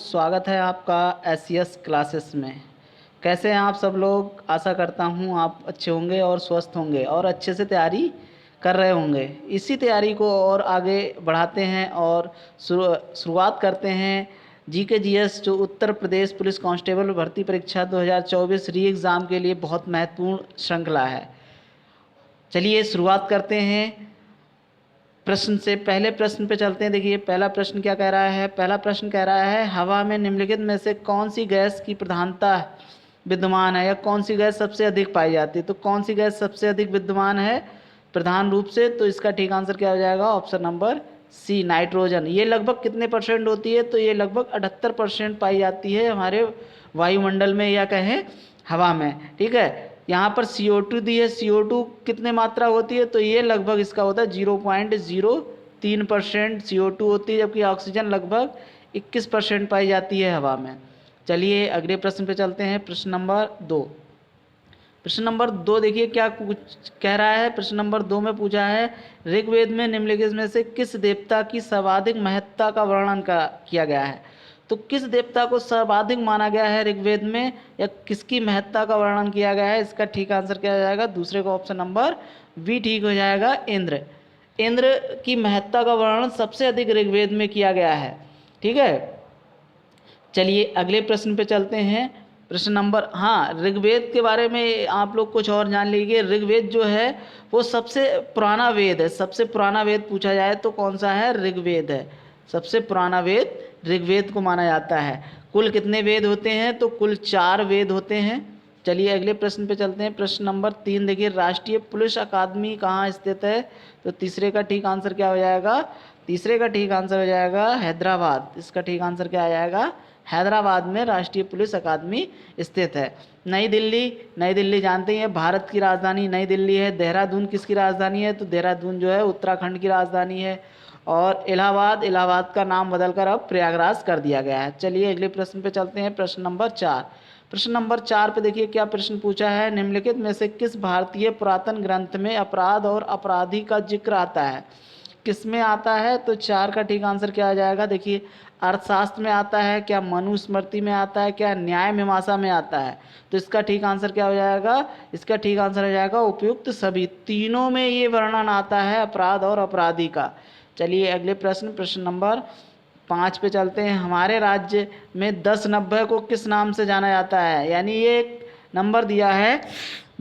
स्वागत है आपका एससीएस क्लासेस में। कैसे हैं आप सब लोग? आशा करता हूं आप अच्छे होंगे और स्वस्थ होंगे और अच्छे से तैयारी कर रहे होंगे। इसी तैयारी को और आगे बढ़ाते हैं और शुरुआत करते हैं जीके जीएस जो उत्तर प्रदेश पुलिस कांस्टेबल भर्ती परीक्षा 2024 री एग्ज़ाम के लिए बहुत महत्वपूर्ण श्रृंखला है। चलिए शुरुआत करते हैं प्रश्न से। पहले प्रश्न पे चलते हैं। देखिए पहला प्रश्न क्या कह रहा है। पहला प्रश्न कह रहा है हवा में निम्नलिखित में से कौन सी गैस की प्रधानता विद्यमान है या कौन सी गैस सबसे अधिक पाई जाती है। तो कौन सी गैस सबसे अधिक विद्यमान है प्रधान रूप से? तो इसका ठीक आंसर क्या हो जाएगा? Option number C, nitrogen. ये लगभग कितने परसेंट होती है? तो ये लगभग 78% पाई जाती है हमारे वायुमंडल में या कहें हवा में। ठीक है, यहाँ पर CO2 दी है। CO2 कितने मात्रा होती है? तो ये लगभग इसका होता है 0.03% CO2 होती है, जबकि ऑक्सीजन लगभग 21% पाई जाती है हवा में। चलिए अगले प्रश्न पे चलते हैं। प्रश्न नंबर 2। प्रश्न नंबर 2 देखिए क्या कुछ कह रहा है। प्रश्न नंबर 2 में पूछा है ऋग्वेद में निम्नलिखित में से किस देवता की सर्वाधिक महत्ता का वर्णन किया गया है। तो किस देवता को सर्वाधिक माना गया है ऋग्वेद में या किसकी महत्ता का वर्णन किया गया है? इसका ठीक आंसर क्या हो जाएगा? दूसरे का ऑप्शन नंबर बी ठीक हो जाएगा, इंद्र। इंद्र की महत्ता का वर्णन सबसे अधिक ऋग्वेद में किया गया है। ठीक है, चलिए अगले प्रश्न पे चलते हैं। प्रश्न नंबर, हाँ, ऋग्वेद के बारे में आप लोग कुछ और जान लीजिए। ऋग्वेद जो है वो सबसे पुराना वेद है। सबसे पुराना वेद पूछा जाए तो कौन सा है? ऋग्वेद है। सबसे पुराना वेद ऋग्वेद को माना जाता है। कुल कितने वेद होते हैं? तो कुल 4 वेद होते हैं। चलिए अगले प्रश्न पे चलते हैं। प्रश्न नंबर 3 देखिए राष्ट्रीय पुलिस अकादमी कहाँ स्थित है? तो तीसरे का ठीक आंसर क्या हो जाएगा? तीसरे का ठीक आंसर हो जाएगा हैदराबाद। इसका ठीक आंसर क्या आ जाएगा? हैदराबाद में राष्ट्रीय पुलिस अकादमी स्थित है। नई दिल्ली, नई दिल्ली जानते हैं भारत की राजधानी नई दिल्ली है। देहरादून किसकी राजधानी है? तो देहरादून जो है उत्तराखंड की राजधानी है। और इलाहाबाद, इलाहाबाद का नाम बदलकर अब प्रयागराज कर दिया गया है। चलिए अगले प्रश्न पे चलते हैं। प्रश्न नंबर 4। प्रश्न नंबर 4 पे देखिए क्या प्रश्न पूछा है। निम्नलिखित में से किस भारतीय पुरातन ग्रंथ में अपराध और अपराधी का जिक्र आता है? किस में आता है? तो 4 का ठीक आंसर क्या आ जाएगा? देखिए अर्थशास्त्र में आता है क्या, मनुस्मृति में आता है क्या, न्याय मीमांसा में आता है? तो इसका ठीक आंसर क्या हो जाएगा? इसका ठीक आंसर हो जाएगा उपयुक्त सभी। तीनों में ये वर्णन आता है अपराध और अपराधी का। चलिए अगले प्रश्न, प्रश्न नंबर 5 पे चलते हैं। हमारे राज्य में 1090 को किस नाम से जाना जाता है? यानी ये एक नंबर दिया है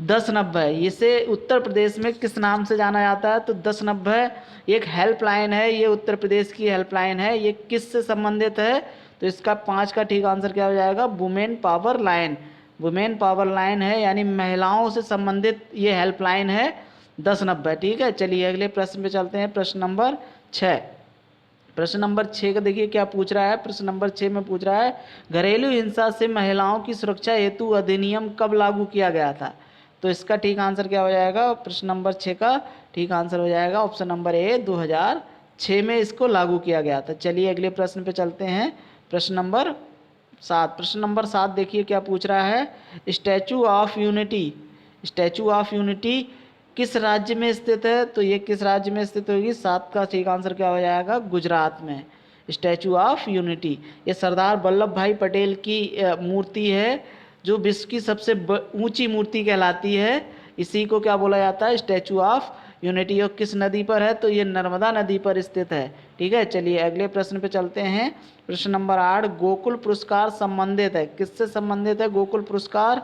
1090, इसे उत्तर प्रदेश में किस नाम से जाना जाता है? तो 1090 एक हेल्पलाइन है। ये उत्तर प्रदेश की हेल्पलाइन है। ये किस से संबंधित है? तो इसका 5 का ठीक आंसर क्या हो जाएगा? Women power line. Women power line है, यानी महिलाओं से संबंधित ये हेल्पलाइन है 1090। ठीक है, चलिए अगले प्रश्न पे चलते हैं। प्रश्न नंबर 6। प्रश्न नंबर 6 का देखिए क्या पूछ रहा है। प्रश्न नंबर 6 में पूछ रहा है घरेलू हिंसा से महिलाओं की सुरक्षा हेतु अधिनियम कब लागू किया गया था? तो इसका ठीक आंसर क्या हो जाएगा? प्रश्न नंबर 6 का ठीक आंसर हो जाएगा ऑप्शन नंबर ए, 2006 में इसको लागू किया गया था। चलिए अगले प्रश्न पे चलते हैं। प्रश्न नंबर 7। प्रश्न नंबर 7 देखिए क्या पूछ रहा है। Statue of unity, statue of unity किस राज्य में स्थित है? तो ये किस राज्य में स्थित होगी? 7 का ठीक आंसर क्या हो जाएगा? गुजरात में। स्टैचू ऑफ यूनिटी ये सरदार वल्लभ भाई पटेल की मूर्ति है, जो विश्व की सबसे ऊंची मूर्ति कहलाती है। इसी को क्या बोला जाता है? Statue of unity. और किस नदी पर है? तो ये नर्मदा नदी पर स्थित है। ठीक है, चलिए अगले प्रश्न पे चलते हैं। प्रश्न नंबर 8 गोकुल पुरस्कार संबंधित है, किससे संबंधित है गोकुल पुरस्कार?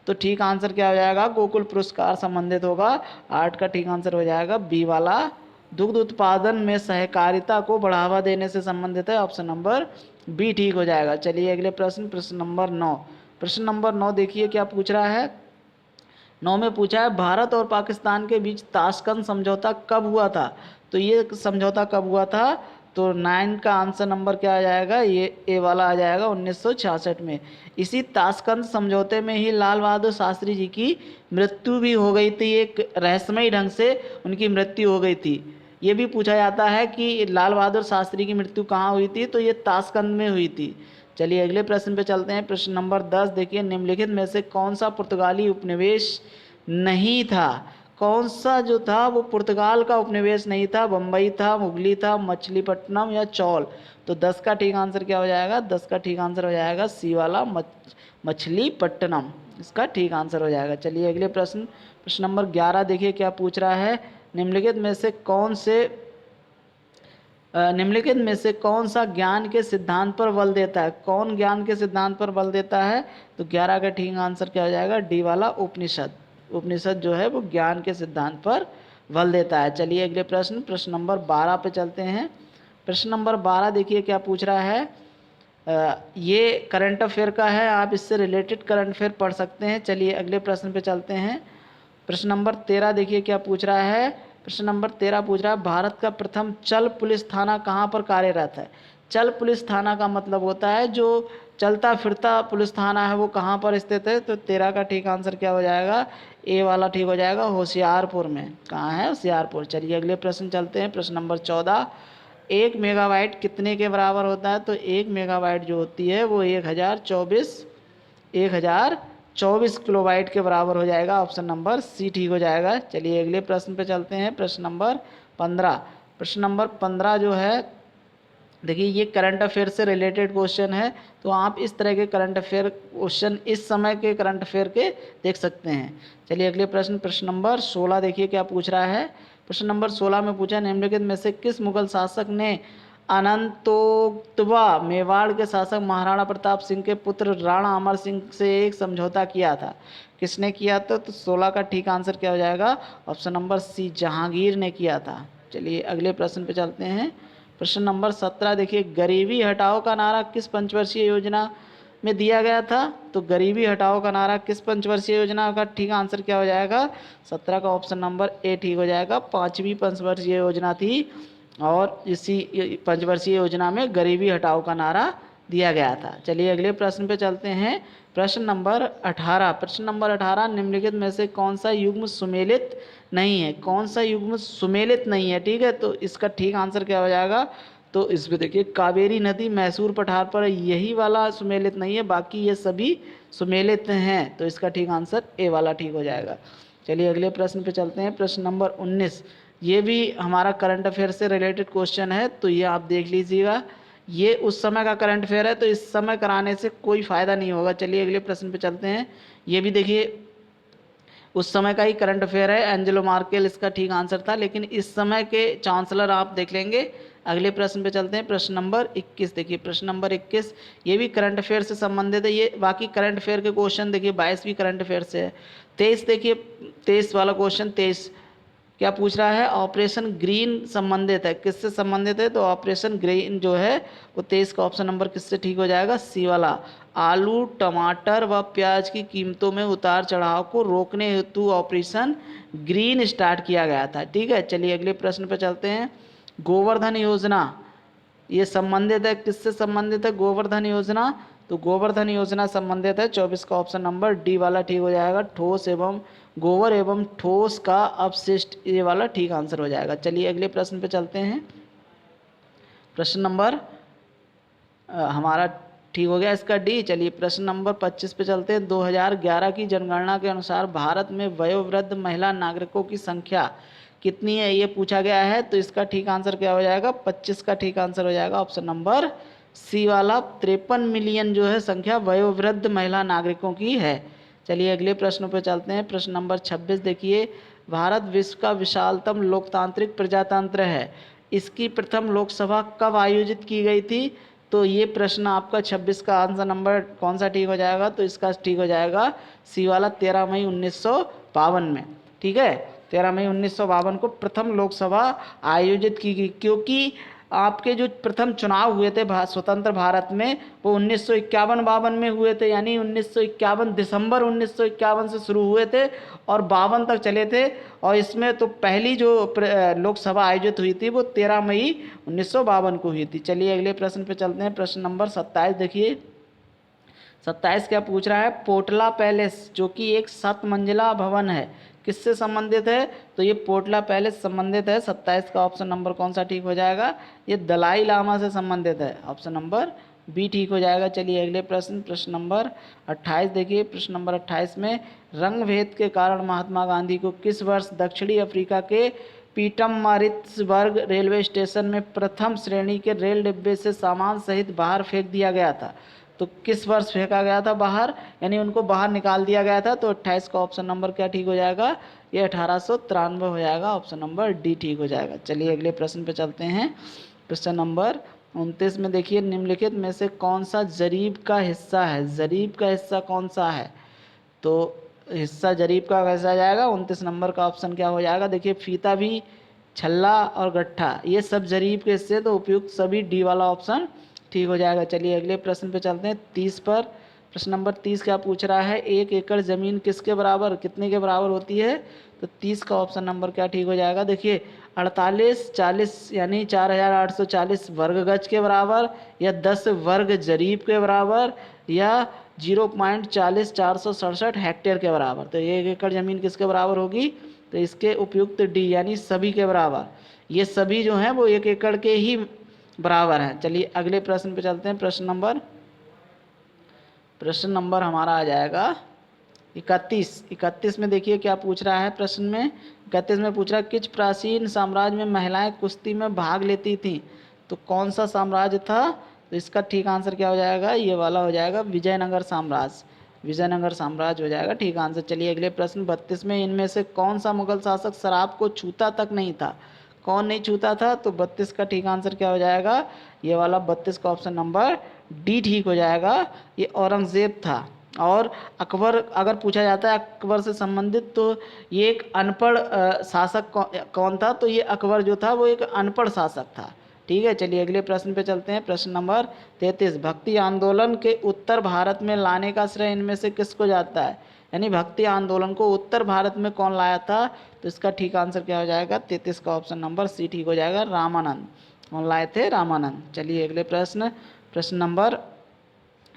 तो ठीक आंसर क्या हो जाएगा? गोकुल पुरस्कार संबंधित होगा। 8 का ठीक आंसर हो जाएगा बी वाला, दुग्ध उत्पादन में सहकारिता को बढ़ावा देने से संबंधित है। ऑप्शन नंबर बी ठीक हो जाएगा। चलिए अगले प्रश्न, प्रश्न नंबर 9। प्रश्न नंबर 9 देखिए क्या पूछ रहा है। 9 में पूछा है भारत और पाकिस्तान के बीच ताशकंद समझौता कब हुआ था? तो ये समझौता कब हुआ था? तो 9 का आंसर नंबर क्या आ जाएगा? ये ए वाला आ जाएगा 1966 में। इसी ताशकंद समझौते में ही लाल बहादुर शास्त्री जी की मृत्यु भी हो गई थी। एक रहस्यमयी ढंग से उनकी मृत्यु हो गई थी। ये भी पूछा जाता है कि लाल बहादुर शास्त्री की मृत्यु कहाँ हुई थी? तो ये ताशकंद में हुई थी। चलिए अगले प्रश्न पे चलते हैं। प्रश्न नंबर 10 देखिए निम्नलिखित में से कौन सा पुर्तगाली उपनिवेश नहीं था? कौन सा जो था वो पुर्तगाल का उपनिवेश नहीं था, बम्बई था, मुगली था, मछलीपट्टनम या चौल। तो 10 का ठीक आंसर क्या हो जाएगा? 10 का ठीक आंसर हो जाएगा सी वाला मछलीपट्टनम, इसका ठीक आंसर हो जाएगा। चलिए अगले प्रश्न, प्रश्न नंबर 11 देखिए क्या पूछ रहा है। निम्नलिखित में से कौन सा ज्ञान के सिद्धांत पर बल देता है? कौन ज्ञान के सिद्धांत पर बल देता है? तो 11 का ठीक आंसर क्या हो जाएगा? डी वाला उपनिषद। उपनिषद जो है वो ज्ञान के सिद्धांत पर बल देता है। चलिए अगले प्रश्न, प्रश्न नंबर 12 पे चलते हैं। प्रश्न नंबर 12 देखिए क्या पूछ रहा है। ये करंट अफेयर का है, आप इससे रिलेटेड करंट अफेयर पढ़ सकते हैं। चलिए अगले प्रश्न पे चलते हैं। प्रश्न नंबर 13 देखिए क्या पूछ रहा है। प्रश्न नंबर 13 पूछ रहा है, भारत का प्रथम चल पुलिस थाना कहाँ पर कार्यरत है? चल पुलिस थाना का मतलब होता है जो चलता फिरता पुलिस थाना है, वो कहाँ पर स्थित है? तो 13 का ठीक आंसर क्या हो जाएगा? ए वाला ठीक हो जाएगा, होशियारपुर में। कहाँ है? होशियारपुर। चलिए अगले प्रश्न चलते हैं। प्रश्न नंबर 14, 1 मेगावाइट कितने के बराबर होता है? तो 1 मेगावाइट जो होती है वो 1024 किलोबाइट के बराबर हो जाएगा। ऑप्शन नंबर सी ठीक हो जाएगा। चलिए अगले प्रश्न पे चलते हैं। प्रश्न नंबर 15। प्रश्न नंबर 15 जो है, देखिए ये करंट अफेयर से रिलेटेड क्वेश्चन है, तो आप इस तरह के करंट अफेयर क्वेश्चन इस समय के करंट अफेयर के देख सकते हैं। चलिए अगले प्रश्न, प्रश्न नंबर 16 देखिए क्या पूछ रहा है। प्रश्न नंबर 16 में पूछा, निम्नलिखित में से किस मुगल शासक ने अनंतोतवा मेवाड़ के शासक महाराणा प्रताप सिंह के पुत्र राणा अमर सिंह से एक समझौता किया था? किसने किया था? तो 16 का ठीक आंसर क्या हो जाएगा? ऑप्शन नंबर सी, जहांगीर ने किया था। चलिए अगले प्रश्न पे चलते हैं। प्रश्न नंबर 17 देखिए, गरीबी हटाओ का नारा किस पंचवर्षीय योजना में दिया गया था? तो गरीबी हटाओ का नारा किस पंचवर्षीय योजना का ठीक आंसर क्या हो जाएगा? 17 का ऑप्शन नंबर ए ठीक हो जाएगा। 5वीं पंचवर्षीय योजना थी और इसी पंचवर्षीय योजना में गरीबी हटाओ का नारा दिया गया था। चलिए अगले प्रश्न पे चलते हैं। प्रश्न नंबर 18। प्रश्न नंबर 18, निम्नलिखित में से कौन सा युग्म सुमेलित नहीं है? कौन सा युग्म सुमेलित नहीं है? ठीक है, तो इसका ठीक आंसर क्या हो जाएगा? तो इसमें देखिए, कावेरी नदी मैसूर पठार पर, यही वाला सुमेलित नहीं है, बाकी ये सभी सुमेलित हैं। तो इसका ठीक आंसर ए वाला ठीक हो जाएगा। चलिए अगले प्रश्न पे चलते हैं। प्रश्न नंबर 19, ये भी हमारा करंट अफेयर से रिलेटेड क्वेश्चन है, तो ये आप देख लीजिएगा। ये उस समय का करंट अफेयर है, तो इस समय कराने से कोई फ़ायदा नहीं होगा। चलिए अगले प्रश्न पे चलते हैं। ये भी देखिए उस समय का ही करंट अफेयर है, एंजेलो मार्केल इसका ठीक आंसर था, लेकिन इस समय के चांसलर आप देख लेंगे। अगले प्रश्न पे चलते हैं। प्रश्न नंबर 21 देखिए, प्रश्न नंबर 21 ये भी करंट अफेयर से संबंधित है। ये बाकी करंट अफेयर के क्वेश्चन देखिए 22 भी करंट अफेयर से है। 23 देखिए, 23 वाला क्वेश्चन 23 क्या पूछ रहा है? ऑपरेशन ग्रीन संबंधित है, किससे संबंधित है? तो ऑपरेशन ग्रीन जो है वो 23 का ऑप्शन नंबर किससे ठीक हो जाएगा? सी वाला। आलू, टमाटर व प्याज की कीमतों में उतार चढ़ाव को रोकने हेतु ऑपरेशन ग्रीन स्टार्ट किया गया था। ठीक है, चलिए अगले प्रश्न पर चलते हैं। गोवर्धन योजना ये संबंधित है, किससे संबंधित है गोवर्धन योजना? तो गोवर्धन योजना संबंधित है 24 का ऑप्शन नंबर डी वाला ठीक हो जाएगा। ठोस एवं गोबर एवं ठोस का अपशिष्ट, ये वाला ठीक आंसर हो जाएगा। चलिए अगले प्रश्न पे चलते हैं। प्रश्न नंबर हमारा ठीक हो गया इसका डी। चलिए प्रश्न नंबर 25 पे चलते हैं। 2011 की जनगणना के अनुसार भारत में वयोवृद्ध महिला नागरिकों की संख्या कितनी है, ये पूछा गया है। तो इसका ठीक आंसर क्या हो जाएगा? 25 का ठीक आंसर हो जाएगा ऑप्शन नंबर सी वाला। 53 मिलियन जो है संख्या वयोवृद्ध महिला नागरिकों की है। चलिए अगले प्रश्न पर चलते हैं। प्रश्न नंबर 26 देखिए, भारत विश्व का विशालतम लोकतांत्रिक प्रजातंत्र है, इसकी प्रथम लोकसभा कब आयोजित की गई थी? तो ये प्रश्न आपका 26 का आंसर नंबर कौन सा ठीक हो जाएगा? तो इसका ठीक हो जाएगा सी वाला, 13 मई 1952 में। ठीक है, 13 मई 1952 को प्रथम लोकसभा आयोजित की गई, क्योंकि आपके जो प्रथम चुनाव हुए थे स्वतंत्र भारत में वो 1951-52 में हुए थे, यानी 1951 दिसंबर 1951 से शुरू हुए थे और 52 तक चले थे। और इसमें तो पहली जो लोकसभा आयोजित हुई थी वो 13 मई 1952 को हुई थी। चलिए अगले प्रश्न पे चलते हैं। प्रश्न नंबर 27 देखिए, 27 क्या पूछ रहा है? पोटला पैलेस जो कि एक 7 मंजिला भवन है, किससे संबंधित है? तो ये पोटला पैलेस संबंधित है। 27 का ऑप्शन नंबर कौन सा ठीक हो जाएगा? ये दलाई लामा से संबंधित है, ऑप्शन नंबर बी ठीक हो जाएगा। चलिए अगले प्रश्न, प्रश्न नंबर 28 देखिए। प्रश्न नंबर 28 में रंग भेद के कारण महात्मा गांधी को किस वर्ष दक्षिणी अफ्रीका के पीटरमारित्सबर्ग रेलवे स्टेशन में प्रथम श्रेणी के रेल डिब्बे से सामान सहित बाहर फेंक दिया गया था? तो किस वर्ष फेंका गया था बाहर, यानी उनको बाहर निकाल दिया गया था? तो 28 का ऑप्शन नंबर क्या ठीक हो जाएगा? ये 1893 हो जाएगा। ऑप्शन नंबर डी ठीक हो जाएगा। चलिए अगले प्रश्न पे चलते हैं। प्रश्न नंबर 29 में देखिए, निम्नलिखित में से कौन सा जरीब का हिस्सा है? जरीब का हिस्सा कौन सा है? तो हिस्सा जरीब का कैसा आ जाएगा? 29 नंबर का ऑप्शन क्या हो जाएगा? देखिए फीता भी, छल्ला और गट्ठा, ये सब जरीब के हिस्से, तो उपयुक्त सभी डी वाला ऑप्शन ठीक हो जाएगा। चलिए अगले प्रश्न पे चलते हैं 30 पर। प्रश्न नंबर 30 क्या पूछ रहा है? 1 एकड़ ज़मीन किसके बराबर, कितने के बराबर होती है? तो 30 का ऑप्शन नंबर क्या ठीक हो जाएगा? देखिए 4840 यानी 4840 वर्ग गज के बराबर, या 10 वर्ग जरीब के बराबर, या 0.40467 हेक्टेयर के बराबर। तो 1 एकड़ ज़मीन किसके बराबर होगी? तो इसके उपयुक्त डी यानी सभी के बराबर। ये सभी जो हैं वो 1 एकड़ के ही बराबर हैं। चलिए अगले प्रश्न पे चलते हैं। प्रश्न नंबर हमारा आ जाएगा 31 में देखिए क्या पूछ रहा है प्रश्न में। 31 में पूछ रहा है किस प्राचीन साम्राज्य में महिलाएं कुश्ती में भाग लेती थीं? तो कौन सा साम्राज्य था? तो इसका ठीक आंसर क्या हो जाएगा? ये वाला हो जाएगा विजयनगर साम्राज्य। विजयनगर साम्राज्य हो जाएगा ठीक आंसर। चलिए अगले प्रश्न 32 में, इनमें से कौन सा मुगल शासक शराब को छूता तक नहीं था? कौन नहीं छूता था? तो 32 का ठीक आंसर क्या हो जाएगा? ये वाला 32 का ऑप्शन नंबर डी ठीक हो जाएगा। ये औरंगजेब था। और अकबर अगर पूछा जाता है अकबर से संबंधित, तो ये एक अनपढ़ शासक कौन था? तो ये अकबर जो था वो एक अनपढ़ शासक था। ठीक है, चलिए अगले प्रश्न पे चलते हैं। प्रश्न नंबर 33, भक्ति आंदोलन के उत्तर भारत में लाने का श्रेय इनमें से किसको जाता है? यानी भक्ति आंदोलन को उत्तर भारत में कौन लाया था? तो इसका ठीक आंसर क्या हो जाएगा? 33 का ऑप्शन नंबर सी ठीक हो जाएगा, रामानंद। कौन लाए थे? रामानंद। चलिए अगले प्रश्न, प्रश्न नंबर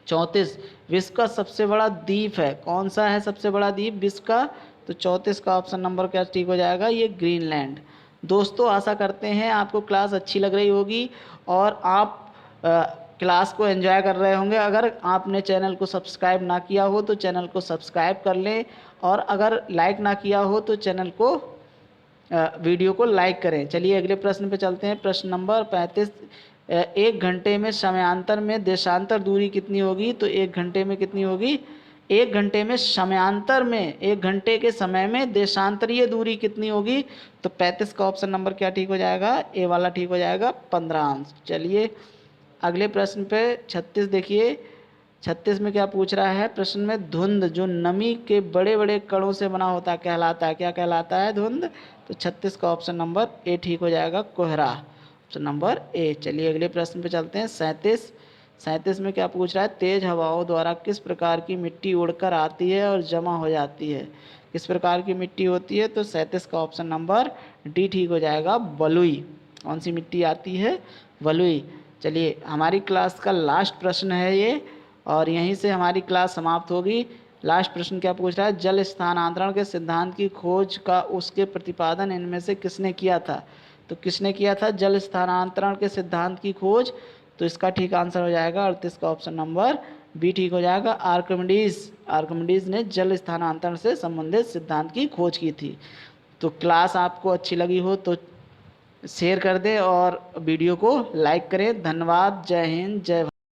34, विश्व का सबसे बड़ा द्वीप है? कौन सा है सबसे बड़ा द्वीप विश्व का? तो 34 का ऑप्शन नंबर क्या ठीक हो जाएगा? ये ग्रीनलैंड। दोस्तों आशा करते हैं आपको क्लास अच्छी लग रही होगी और आप क्लास को एंजॉय कर रहे होंगे। अगर आपने चैनल को सब्सक्राइब ना किया हो तो चैनल को सब्सक्राइब कर लें, और अगर लाइक ना किया हो तो चैनल को वीडियो को लाइक करें। चलिए अगले प्रश्न पे चलते हैं। प्रश्न नंबर 35, 1 घंटे में समयांतर में देशांतर दूरी कितनी होगी? तो 1 घंटे में कितनी होगी? 1 घंटे में समयांतर में, 1 घंटे के समय में देशांतरीय दूरी कितनी होगी? तो 35 का ऑप्शन नंबर क्या ठीक हो जाएगा? ए वाला ठीक हो जाएगा, 15 अंश। चलिए अगले प्रश्न पे 36 देखिए। 36 में क्या पूछ रहा है प्रश्न में? धुंध जो नमी के बड़े बड़े कणों से बना होता है कहलाता है, क्या कहलाता है? धुंध। तो 36 का ऑप्शन नंबर ए ठीक हो जाएगा, कोहरा। Option number A. चलिए अगले प्रश्न पे चलते हैं। 37 में क्या पूछ रहा है? तेज हवाओं द्वारा किस प्रकार की मिट्टी उड़कर आती है और जमा हो जाती है? किस प्रकार की मिट्टी होती है? तो 37 का ऑप्शन नंबर डी ठीक हो जाएगा, बलुई। कौन सी मिट्टी आती है? बलुई। चलिए हमारी क्लास का लास्ट प्रश्न है ये, और यहीं से हमारी क्लास समाप्त होगी। लास्ट प्रश्न क्या पूछ रहा है? जल स्थानांतरण के सिद्धांत की खोज का उसके प्रतिपादन इनमें से किसने किया था? तो किसने किया था जल स्थानांतरण के सिद्धांत की खोज? तो इसका ठीक आंसर हो जाएगा 38 का ऑप्शन नंबर बी ठीक हो जाएगा, आर्किमिडीज ने जल स्थानांतरण से संबंधित सिद्धांत की खोज की थी। तो क्लास आपको अच्छी लगी हो तो शेयर कर दें और वीडियो को लाइक करें। धन्यवाद। जय हिंद, जय भारत।